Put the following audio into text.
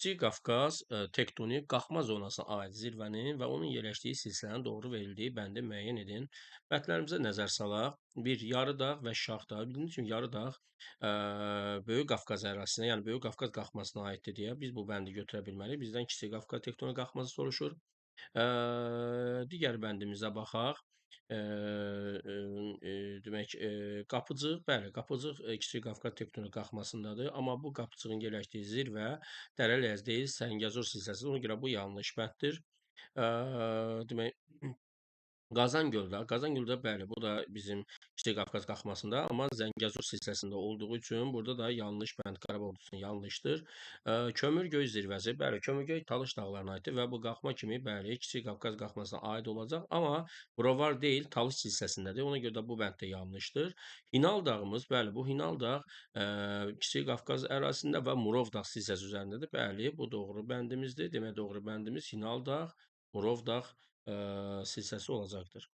Kiçik Qafqaz tektonik qalxma zonasına aid zirvənin və onun yerləşdiyi silsilənin doğru verildiyi bəndi müəyyən edin. Bəndlərimizə nəzər salaq. Bir yarı dağ və şax dağ. Bildiyiniz kimi yarı dağ Böyük Qafqaz ərazisinə, yəni Böyük Qafqaz qalxmasına aiddir deyə biz bu bəndi götürə bilmərik. Bizdən Kiçik Qafqaz tektonik qalxması soruşur. Digər bəndimizə baxaq. Demək, Qapıcıq, bəli, Qapıcıq Kiçik Qafqaz tektonik qalxmasındadır, amma bu Qapıcığın yerləşdiyi zirvə Dərələyəz deyil, Səngəzur silsiləsidir. Ona görə bu yanlış bənddir. Demək, Qazangöldə bəli, bu da bizim Kiçik Qafqaz qalxmasında, amma Zəngəzur silsiləsində olduğu üçün burada da yanlış bənd Qarabağ ordusunun yanlışdır. Kömürgöy zirvəsi, bəli, Kömürgöy Talış dağlarına aiddir və bu qalxma kimi bəli, Kiçik Qafqaz qalxmasına aid olacaq, amma Brovar deyil, Talış silsiləsindədir. Ona görə də bu bənd də yanlışdır. Hinal dağımız, bəli, bu Hinal dağ Kiçik Qafqaz ərazisində və Murov dağ silsiləsi üzərindədir. Bəli, bu doğru bəndimizdir. Demək, doğru bəndimiz Hinal dağ, Murov dağ silsiləsi olacaqdır.